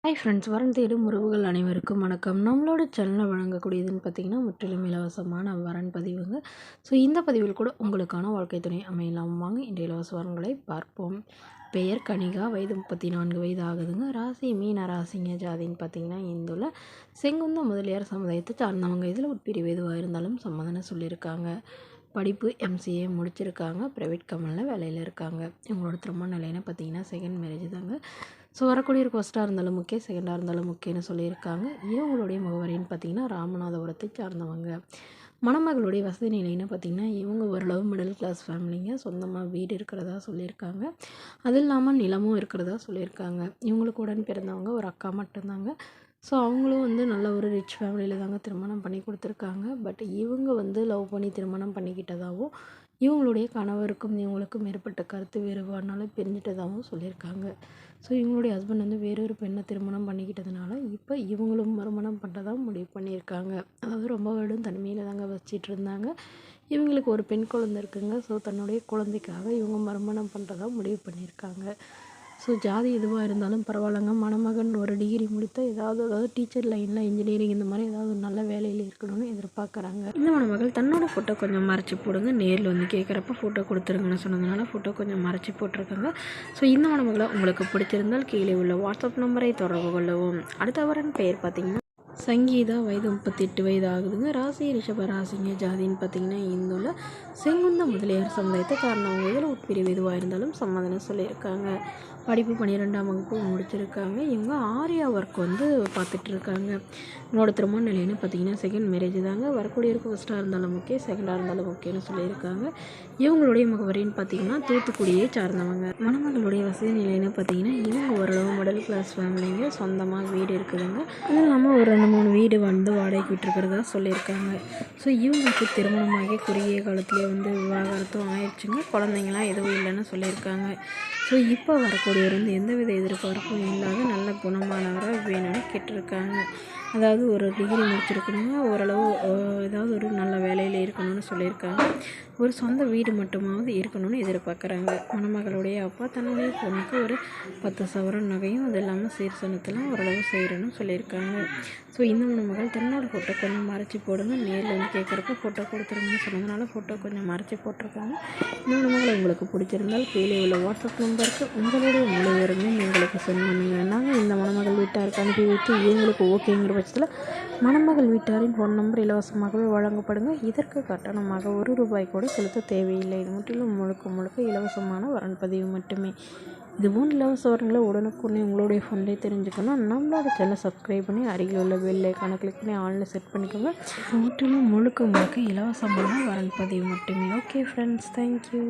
Hi friends, வரன் தேடும் உறவுகள் அனைவருக்கும் வணக்கம். நம்மளோட சேனலில் வழங்கக்கூடியதுன்னு பார்த்தீங்கன்னா முற்றிலும் இலவசமான வரன் பதிவுங்க. ஸோ இந்த பதிவில் கூட உங்களுக்கான வாழ்க்கை துணை அமையலாம். வாங்க இன்றைய இலவச வரன்களை பார்ப்போம். பெயர் கனிகா, வயது 34 வயது ஆகுதுங்க. ராசி மீன ராசிங்க. ஜாதின்னு பார்த்தீங்கன்னா இந்துள்ள செங்குந்த முதலியார் சமுதாயத்தை சார்ந்தவங்க. இதில் உட்பிரிவு எதுவாக இருந்தாலும் சம்மதம்னு சொல்லியிருக்காங்க. படிப்பு எம்சிஏ முடிச்சிருக்காங்க. ப்ரைவேட் கம்பெனியில் வேலையில் இருக்காங்க. இவங்களோட திருமண நிலைன்னு பார்த்தீங்கன்னா செகண்ட் மேரேஜ் தாங்க. ஸோ வரக்கூடிய ஒரு ஃபஸ்ட்டாக இருந்தாலும் ஓகே, செகண்டாக இருந்தாலும் ஓகேன்னு சொல்லியிருக்காங்க. இவங்களுடைய முகவரின்னு பார்த்தீங்கன்னா ராமநாதபுரத்தை சார்ந்தவங்க. மணமகளுடைய வசதி நிலைன்னு பார்த்திங்கன்னா இவங்க ஓரளவு மிடில் கிளாஸ் ஃபேமிலிங்க. சொந்தமாக வீடு இருக்கிறதா சொல்லியிருக்காங்க. அது இல்லாமல் நிலமும் இருக்கிறதா சொல்லியிருக்காங்க. இவங்களுக்கு உடன் பிறந்தவங்க ஒரு அக்கா மட்டும்தாங்க. ஸோ அவங்களும் நல்ல ஒரு ரிச் ஃபேமிலியில் தாங்க திருமணம் பண்ணி கொடுத்துருக்காங்க. பட் இவங்க லவ் பண்ணி திருமணம் பண்ணிக்கிட்டதாகவும் இவங்களுடைய கணவருக்கும் இவங்களுக்கும் ஏற்பட்ட கருத்து வேறுபாடுனால பிரிஞ்சிட்டதாகவும் சொல்லியிருக்காங்க. ஸோ இவங்களுடைய ஹஸ்பண்ட் வேறொரு பெண்ணை திருமணம் பண்ணிக்கிட்டதுனால இப்போ இவங்களும் மறுமணம் பண்ணுறதா முடிவு பண்ணியிருக்காங்க. அதாவது ரொம்ப வருடம் தனிமையில் தாங்க வச்சிட்டு இருந்தாங்க. இவங்களுக்கு ஒரு பெண் குழந்தை இருக்குங்க. ஸோ தன்னுடைய குழந்தைக்காக இவங்க மறுமணம் பண்ணுறதா முடிவு பண்ணியிருக்காங்க. ஸோ ஜாதி எதுவாக இருந்தாலும் பரவாயில்லைங்க. மணமகன் ஒரு டிகிரி முடித்தா அதாவது டீச்சர் லைனில் இன்ஜினியரிங் இந்த மாதிரி ஏதாவது ஒரு நல்ல வேலையில் இருக்கணும்னு எதிர்பார்க்குறாங்க. இந்த மணமகள் தன்னோட ஃபோட்டோ கொஞ்சம் மறைச்சி போடுங்க, நேரில் கேட்குறப்ப ஃபோட்டோ கொடுத்துருங்கன்னு சொன்னதுனால ஃபோட்டோ கொஞ்சம் மறைச்சி போட்டிருக்காங்க. ஸோ இந்த மணமகளை உங்களுக்கு பிடிச்சிருந்தால் கீழே உள்ள வாட்ஸ்அப் நம்பரை தொடர்பு கொள்ளவும். அடுத்த வரன் பெயர் பார்த்திங்கன்னா சங்கீதா, வயது 38 வயது ஆகுதுங்க. ராசி ரிஷப ராசிங்க. ஜாதின்னு பார்த்தீங்கன்னா இந்துள்ள செங்குந்த முதலியார் சமுதாயத்தை சார்ந்தவங்க. இதில் உட்பிரிவு எதுவாக இருந்தாலும் சம்மதம்னு சொல்லியிருக்காங்க. படிப்பு 12ஆம் வகுப்பு முடிச்சிருக்காங்க. இவங்க ஆரியா ஒர்க் பார்த்துட்ருக்காங்க. இவங்களோட திருமண நிலைன்னு பார்த்தீங்கன்னா செகண்ட் மேரேஜ் தாங்க. வரக்கூடிய ஃபஸ்ட்டாக இருந்தாலும் ஓகே, செகண்டாக இருந்தாலும் ஓகேன்னு சொல்லியிருக்காங்க. இவங்களுடைய முகவரின்னு பார்த்தீங்கன்னா தூத்துக்குடியை சார்ந்தவங்க. மணமகளுடைய வசதி நிலைன்னு பார்த்தீங்கன்னா இவங்க ஓரளவு மிடில் கிளாஸ் ஃபேமிலிங்க. சொந்தமாக வீடு இருக்குதுங்க. அது இல்லாமல் ஒரு 2-3 வீடு வாடகைக்கு விட்டுருக்கிறதா சொல்லியிருக்காங்க. ஸோ இவங்களுக்கு திருமணமாகி குறுகிய காலத்துலேயே விவாகரத்தும் ஆயிடுச்சுங்க. குழந்தைங்களாம் எதுவும் இல்லைன்னு சொல்லியிருக்காங்க. ஸோ இப்போ வரக்கூடியவர் எந்தவித எதிர்பார்ப்பும் இல்லாத நல்ல குணமானவராக வேணும்னு கேட்டிருக்காங்க. அதாவது ஒரு டிகிரி முடிச்சிருக்கணுங்க. ஓரளவு ஏதாவது ஒரு நல்ல வேலையில் இருக்கணும்னு சொல்லியிருக்காங்க. ஒரு சொந்த வீடு மட்டுமாவது இருக்கணும்னு எதிர்பார்க்குறாங்க. மணமகளுடைய அப்பா தன்னுடைய பொண்ணுக்கு ஒரு 10 சவரன் நகையும் அது இல்லாமல் சீர்சனத்தெல்லாம் ஓரளவு செய்கிறேன்னு சொல்லியிருக்காங்க. ஸோ இந்த மணமகள் தன்னோட ஃபோட்டோ கொஞ்சம் மறைச்சி போடுங்க, நேரில் கேட்குறப்ப ஃபோட்டோ கொடுத்துருங்கன்னு சொன்னதுனால ஃபோட்டோ கொஞ்சம் மறைச்சி போட்டிருக்காங்க. இந்த மணமகளை உங்களுக்கு பிடிச்சிருந்தால் கீழே உள்ள வாட்ஸ்அப் நம்பருக்கு உங்களுடைய முழு விவரமே எங்களுக்கு சென்ட் பண்ணுங்க. நாங்கள் இந்த மணமகள் வீட்டாருக்கு அனுப்பி வைத்து இவங்களுக்கு ஓகேங்கிற பட்சத்தில் மணமகள் வீட்டாரின் ஃபோன் நம்பர் இலவசமாகவே வழங்கப்படுங்க. இதற்கு கட்டணமாக ₹1 கூட செலுத்த தேவையில்லை. இது முற்றிலும் முழுக்க இலவசமான வரன் பதிவு மட்டுமே. இதுபோன்ற இலவச வரன்களை உடனுக்குடனே உங்களுடைய ஃபோன்லேயே தெரிஞ்சுக்கணும். நம்மளோட சேனலை சப்ஸ்கிரைப் பண்ணி அருகில் உள்ள பெல் ஐக்கானை கிளிக் பண்ணி ஆன்லைன் செட் பண்ணிக்கோங்க. முற்றிலும் முழுக்க இலவசமான வரன் பதிவு மட்டுமே. Okay friends, thank you.